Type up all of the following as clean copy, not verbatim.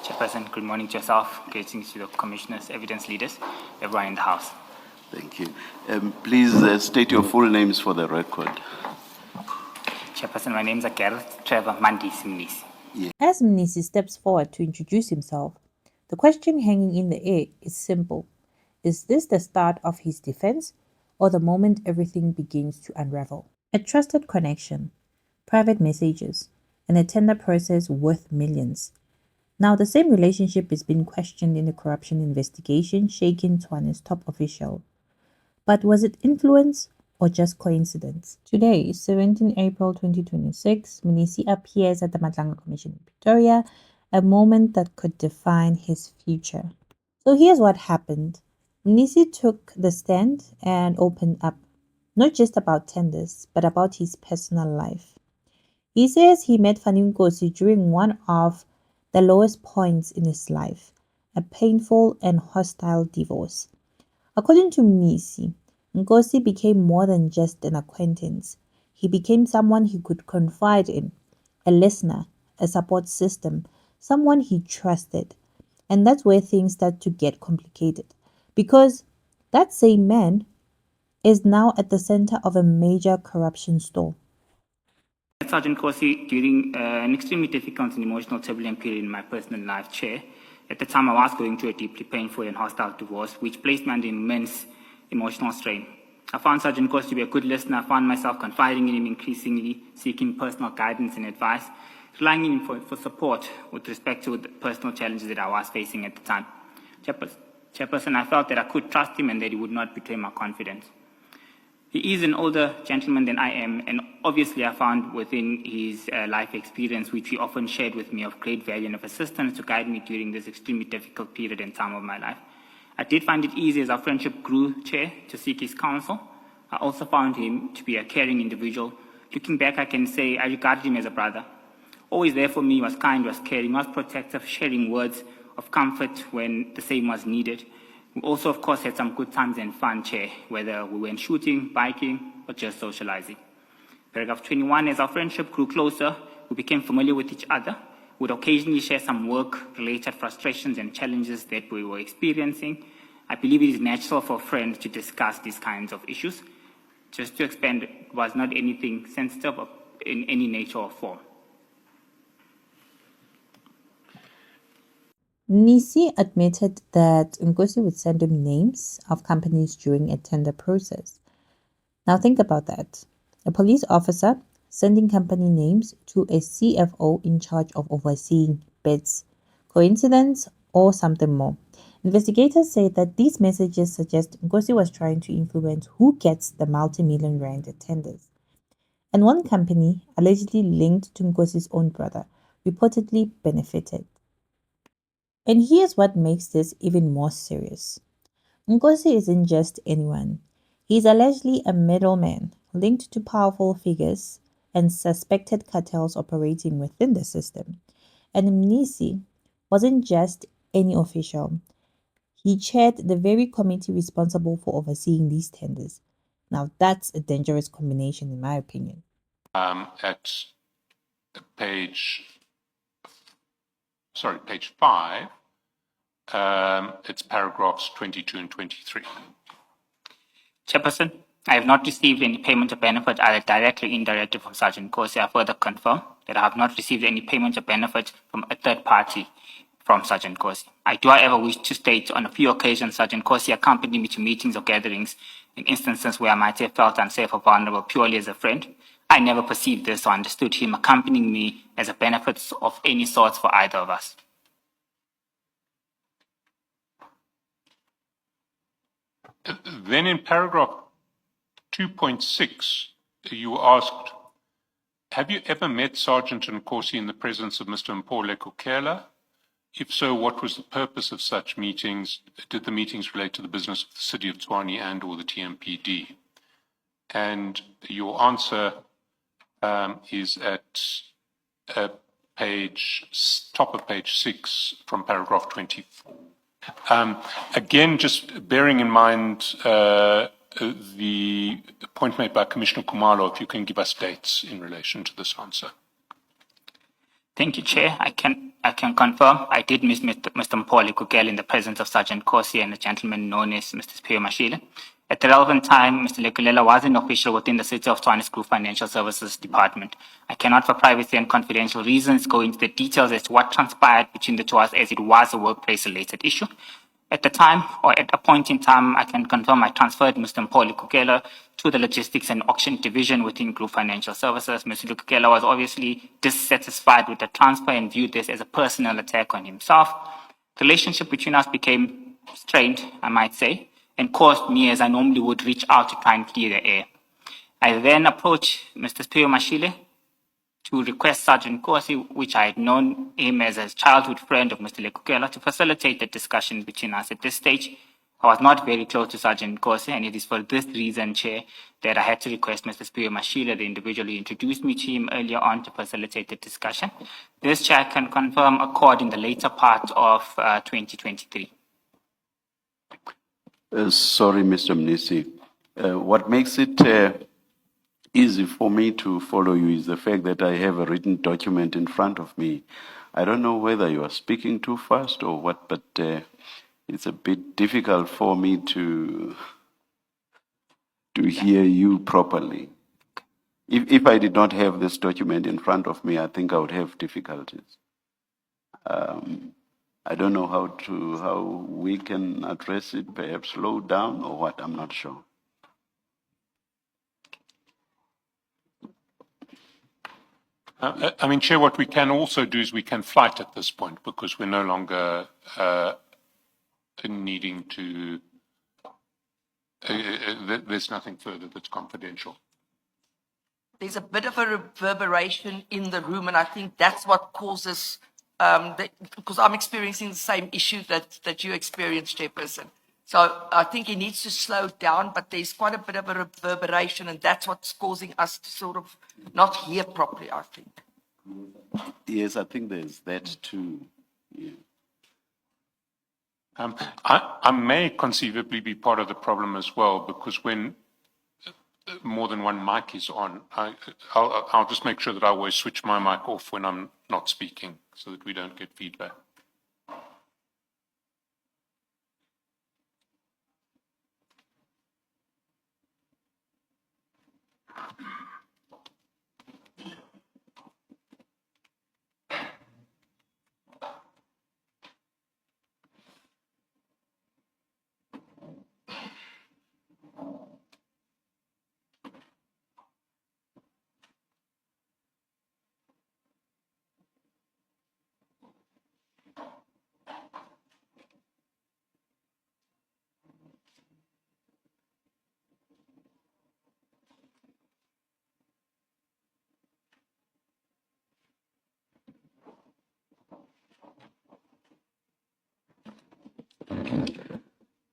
Chairperson, good morning to yourself, greetings to the Commissioners, evidence leaders, everyone in the House. Thank you. Please state your full names for the record. Chairperson, my name is Gareth Mnisi. As Mnisi steps forward to introduce himself, the question hanging in the air is simple. Is this the start of his defense or the moment everything begins to unravel? A trusted connection, private messages, and a tender process worth millions. Now, the same relationship is being questioned in the corruption investigation shaking Tshwane's top official. But was it influence or just coincidence? Today, 17 April 2026, Mnisi appears at the Madlanga Commission in Pretoria, a moment that could define his future. So here's what happened. Mnisi took the stand and opened up, not just about tenders, but about his personal life. He says he met Fannie Nkosi during one of the lowest points in his life, a painful and hostile divorce. According to Mnisi, Nkosi became more than just an acquaintance. He became someone he could confide in, a listener, a support system, someone he trusted. And that's where things start to get complicated, because that same man is now at the center of a major corruption storm. Sergeant Nkosi, during an extremely difficult and emotional turbulent period in my personal life, Chair, at the time I was going through a deeply painful and hostile divorce, which placed me under immense emotional strain. I found Sergeant Nkosi to be a good listener. I found myself confiding in him increasingly, seeking personal guidance and advice, relying on him for support with respect to the personal challenges that I was facing at the time. Chairperson, I felt that I could trust him and that he would not betray my confidence. He is an older gentleman than I am, and obviously I found within his life experience, which he often shared with me, of great value and of assistance to guide me during this extremely difficult period and time of my life. I did find it easy as our friendship grew, Chair, to seek his counsel. I also found him to be a caring individual. Looking back, I can say I regarded him as a brother. Always there for me, was kind, was caring, was protective, sharing words of comfort when the same was needed. We also, of course, had some good times and fun, Chair, whether we went shooting, biking, or just socializing. Paragraph 21, as our friendship grew closer, we became familiar with each other. We would occasionally share some work-related frustrations and challenges that we were experiencing. I believe it is natural for friends to discuss these kinds of issues. Just to expand, it was not anything sensitive in any nature or form. Mnisi admitted that Nkosi would send him names of companies during a tender process. Now think about that. A police officer sending company names to a CFO in charge of overseeing bids. Coincidence or something more? Investigators say that these messages suggest Nkosi was trying to influence who gets the multi-million rand tenders. And one company, allegedly linked to Nkosi's own brother, reportedly benefited. And here's what makes this even more serious. Nkosi isn't just anyone. He's allegedly a middleman linked to powerful figures and suspected cartels operating within the system. And Mnisi wasn't just any official. He chaired the very committee responsible for overseeing these tenders. Now that's a dangerous combination in my opinion. At page 5, it's paragraphs 22 and 23. Chairperson, I have not received any payment or benefit either directly or indirectly from Sergeant Nkosi. I further confirm that I have not received any payment or benefit from a third party from Sergeant Nkosi. I do, however, wish to state on a few occasions Sergeant Nkosi accompanied me to meetings or gatherings in instances where I might have felt unsafe or vulnerable purely as a friend. I never perceived this or understood him accompanying me as a benefit of any sort for either of us. Then in paragraph 2.6, you asked, have you ever met Sergeant Nkosi in the presence of Mr. Mpole Kokela? If so, what was the purpose of such meetings? Did the meetings relate to the business of the City of Tshwane and or the TMPD? And your answer is at top of page 6 from paragraph 24. Again, just bearing in mind the point made by Commissioner Kumalo, if you can give us dates in relation to this answer. Thank you, Chair. I can confirm I did miss Mr. Mpole Kukela in the presence of Sergeant Nkosi and a gentleman known as Mr. Spio Mashile. At the relevant time, Mr. Lekulela was an official within the City of Tshwane Group Financial Services Department. I cannot, for privacy and confidential reasons, go into the details as to what transpired between the two of us, as it was a workplace-related issue. At the time, or at a point in time, I can confirm I transferred Mr. Mpole Kukela to the Logistics and Auction Division within Group Financial Services. Mr. Kukela was obviously dissatisfied with the transfer and viewed this as a personal attack on himself. The relationship between us became strained, I might say, and caused me, as I normally would, reach out to try and clear the air. I then approached Mr. Spio Mashile to request Sergeant Nkosi, which I had known him as a childhood friend of Mr. Lekukela, to facilitate the discussion between us. At this stage, I was not very close to Sergeant Nkosi, and it is for this reason, Chair, that I had to request Mr. Spio Mashile, the individual who introduced me to him earlier on, to facilitate the discussion. This, Chair, can confirm occurred in the later part of 2023. Sorry, Mr. Mnisi. What makes it easy for me to follow you is the fact that I have a written document in front of me. I don't know whether you are speaking too fast or what, but it's a bit difficult for me to hear you properly. If I did not have this document in front of me, I think I would have difficulties. I don't know how we can address it, perhaps slow down or what, I'm not sure. I mean, Chair, what we can also do is we can flight at this point because we're no longer needing to, there's nothing further that's confidential. There's a bit of a reverberation in the room, and I think that's what causes, because I'm experiencing the same issue that you experienced, Chairperson. So I think he needs to slow down, but there's quite a bit of a reverberation, and that's what's causing us to sort of not hear properly, I think. Yes, I think there's that too. Yeah. I may conceivably be part of the problem as well, because when more than one mic is on, I'll just make sure that I always switch my mic off when I'm not speaking so that we don't get feedback.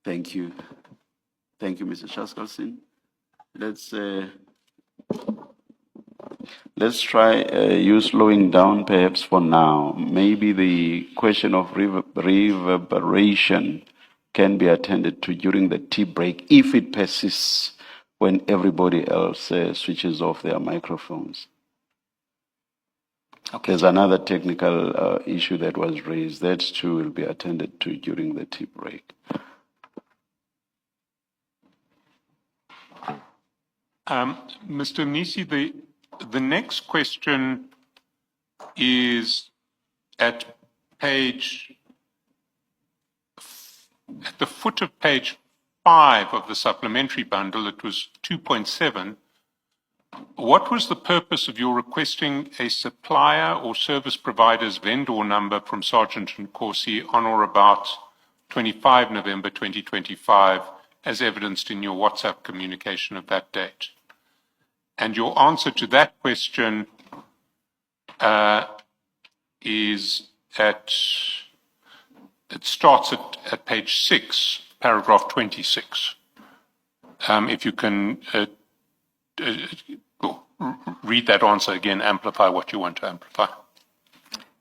Thank you. Thank you, Mr. Shaskalsin. Let's try you slowing down perhaps for now. Maybe the question of reverberation can be attended to during the tea break if it persists when everybody else switches off their microphones. Okay. There's another technical issue that was raised. That too will be attended to during the tea break. Mr. Mnisi, the next question is at the foot of page 5 of the supplementary bundle. It was 2.7. What was the purpose of your requesting a supplier or service provider's vendor number from Sergeant Nkosi on or about 25 November 2025, as evidenced in your WhatsApp communication of that date? And your answer to that question is it starts at page 6, paragraph 26. If you can read that answer again, amplify what you want to amplify.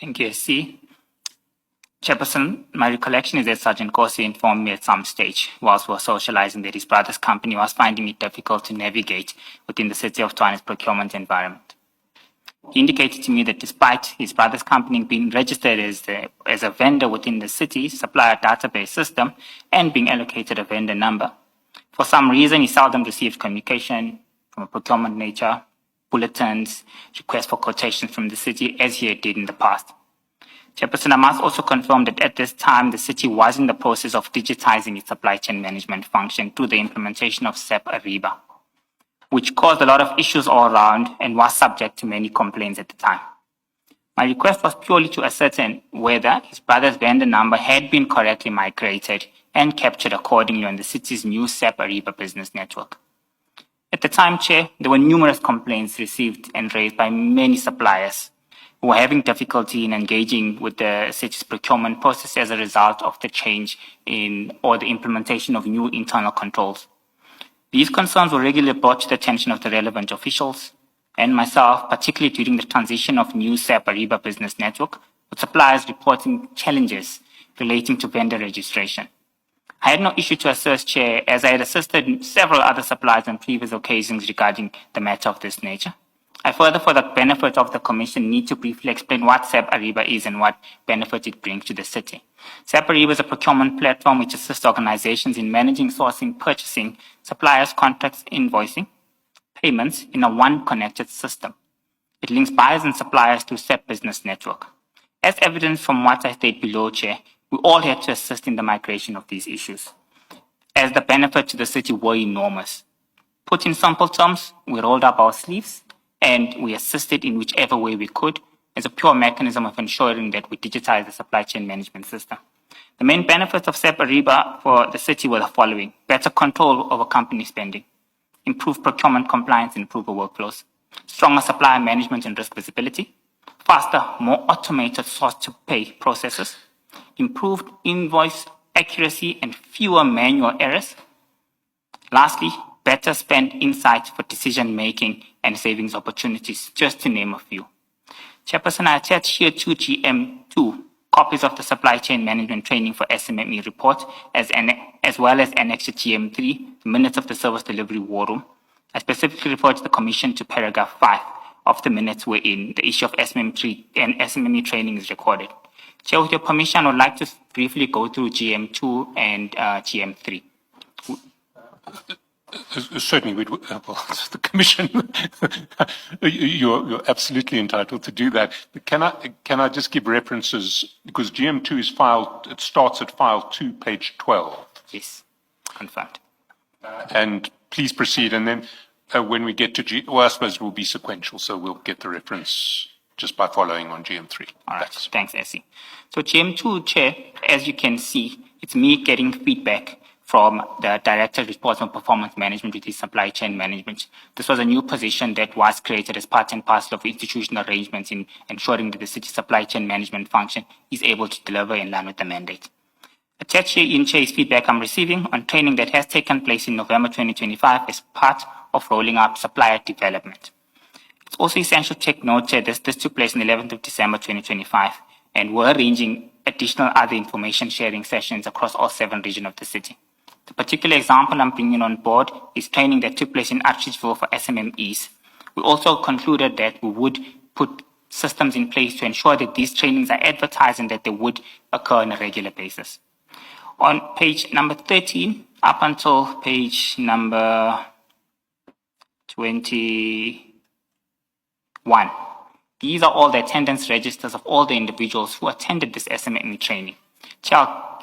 Thank you, SC. Chairperson, my recollection is that Sergeant Nkosi informed me at some stage, whilst we were socializing, that his brother's company was finding it difficult to navigate within the City of Tshwane's procurement environment. He indicated to me that despite his brother's company being registered as a vendor within the city supplier database system and being allocated a vendor number, for some reason he seldom received communication from a procurement nature, bulletins, requests for quotations from the city as he did in the past. Chairperson, I must also confirm that at this time, the city was in the process of digitizing its supply chain management function through the implementation of SAP Ariba, which caused a lot of issues all around and was subject to many complaints at the time. My request was purely to ascertain whether his brother's vendor number had been correctly migrated and captured accordingly on the city's new SAP Ariba business network. At the time, Chair, there were numerous complaints received and raised by many suppliers who were having difficulty in engaging with the city's procurement process as a result of the change or the implementation of new internal controls. These concerns were regularly brought to the attention of the relevant officials and myself, particularly during the transition of new SAP Ariba business network, with suppliers reporting challenges relating to vendor registration. I had no issue to assist, Chair, as I had assisted several other suppliers on previous occasions regarding the matter of this nature. I further, for the benefit of the Commission, need to briefly explain what SAP Ariba is and what benefit it brings to the city. SAP Ariba is a procurement platform which assists organizations in managing, sourcing, purchasing, suppliers, contracts, invoicing, payments in a one-connected system. It links buyers and suppliers to SAP Business Network. As evidenced from what I state below, Chair, we all had to assist in the migration of these issues, as the benefits to the city were enormous. Put in simple terms, we rolled up our sleeves and we assisted in whichever way we could as a pure mechanism of ensuring that we digitize the supply chain management system. The main benefits of SAP Ariba for the city were the following: better control over company spending, improved procurement compliance and improved workflows, stronger supplier management and risk visibility, faster, more automated source-to-pay processes, improved invoice accuracy and fewer manual errors. Lastly, better spend insights for decision-making and savings opportunities, just to name a few. Chairperson, I attach here to GM2 copies of the supply chain management training for SMME report, as well as Annex to GM3, the minutes of the service delivery war room. I specifically referred to the Commission to paragraph 5 of the minutes wherein the issue of SMM3 and SMME training is recorded. Chair, with your permission, I would like to briefly go through GM2 and GM3. Certainly, the Commission, you're absolutely entitled to do that. But can I just give references, because GM2 is filed, it starts at file 2, page 12. Yes, confirmed. And please proceed, and then when we get to I suppose it will be sequential, so we'll get the reference just by following on GM3. All right, thanks, Essie. So GM2, Chair, as you can see, it's me getting feedback from the Director responsible for performance management with his supply chain management. This was a new position that was created as part and parcel of institutional arrangements in ensuring that the city supply chain management function is able to deliver in line with the mandate. Attached here in Chair's feedback I'm receiving on training that has taken place in November 2025 as part of rolling out supplier development. It's also essential to take note that this took place on the 11th of December 2025, and we're arranging additional other information sharing sessions across all 7 regions of the city. The particular example I'm bringing on board is training that took place in Archiville for SMMEs. We also concluded that we would put systems in place to ensure that these trainings are advertised and that they would occur on a regular basis. On page number 13, up until page number 21, these are all the attendance registers of all the individuals who attended this SMME training.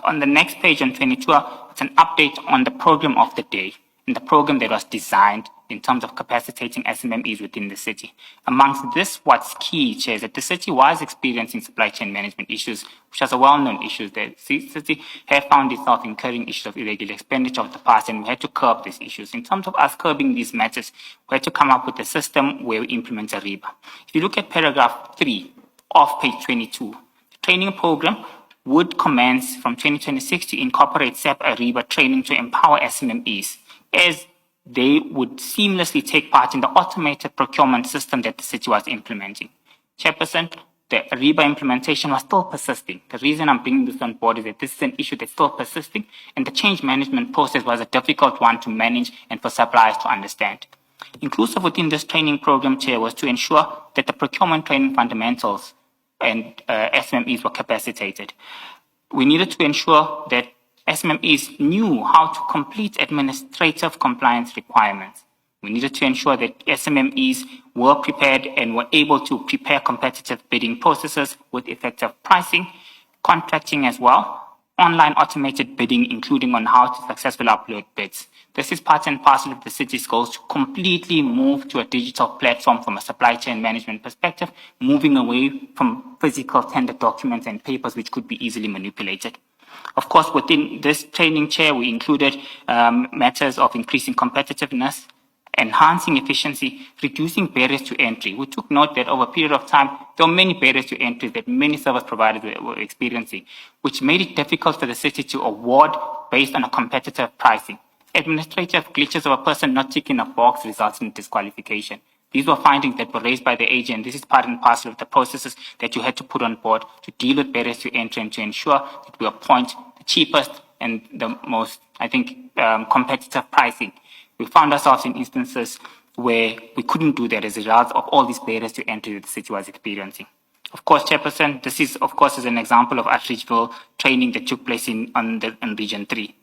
On the next page on 22, it's an update on the program of the day and the program that was designed in terms of capacitating SMMEs within the city. Amongst this, what's key, Chair, is that the city was experiencing supply chain management issues, which was a well-known issue. The city had found itself incurring issues of irregular expenditure of the past, and we had to curb these issues. In terms of us curbing these matters, we had to come up with a system where we implement Ariba. If you look at paragraph 3 of page 22, the training program would commence from 2026 to incorporate SAP Ariba training to empower SMMEs, as they would seamlessly take part in the automated procurement system that the city was implementing. Chairperson, the Ariba implementation was still persisting. The reason I'm bringing this on board is that this is an issue that's still persisting, and the change management process was a difficult one to manage and for suppliers to understand. Inclusive within this training program, Chair, was to ensure that the procurement training fundamentals and SMMEs were capacitated. We needed to ensure that SMMEs knew how to complete administrative compliance requirements. We needed to ensure that SMMEs were prepared and were able to prepare competitive bidding processes with effective pricing, contracting as well, online automated bidding, including on how to successfully upload bids. This is part and parcel of the city's goals to completely move to a digital platform from a supply chain management perspective, moving away from physical tender documents and papers which could be easily manipulated. Of course, within this training, Chair, we included matters of increasing competitiveness, enhancing efficiency, reducing barriers to entry. We took note that over a period of time, there were many barriers to entry that many service providers were experiencing, which made it difficult for the city to award based on a competitive pricing. Administrative glitches of a person not ticking a box resulted in disqualification. These were findings that were raised by the agent. This is part and parcel of the processes that you had to put on board to deal with barriers to entry and to ensure that we appoint the cheapest and the most, competitive pricing. We found ourselves in instances where we couldn't do that as a result of all these barriers to entry that the city was experiencing. Of course, Chairperson, this is, of course, is an example of outreachable training that took place in Region 3.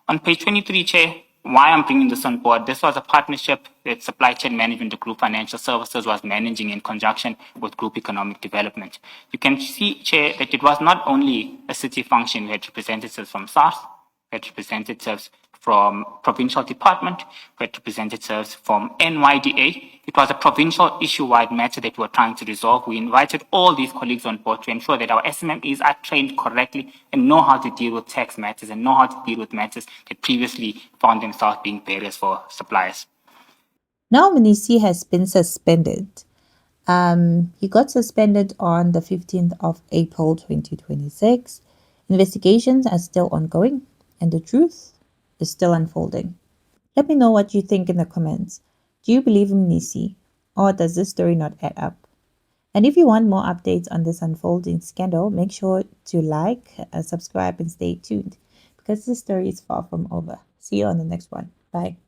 On page 23, Chair, why I'm bringing this on board, this was a partnership that Supply Chain Management, the Group Financial Services, was managing in conjunction with Group Economic Development. You can see, Chair, that it was not only a city function. We had representatives from SARS, we had representatives from provincial department, we had representatives from NYDA. It was a provincial issue-wide matter that we were trying to resolve. We invited all these colleagues on board to ensure that our SMMEs are trained correctly and know how to deal with tax matters and know how to deal with matters that previously found themselves being barriers for suppliers. Now Mnisi has been suspended. He got suspended on the 15th of April 2026. Investigations are still ongoing and the truth is still unfolding. Let me know what you think in the comments. Do you believe in Mnisi, or does this story not add up? And if you want more updates on this unfolding scandal, make sure to like, subscribe, and stay tuned because this story is far from over. See you on the next one. Bye.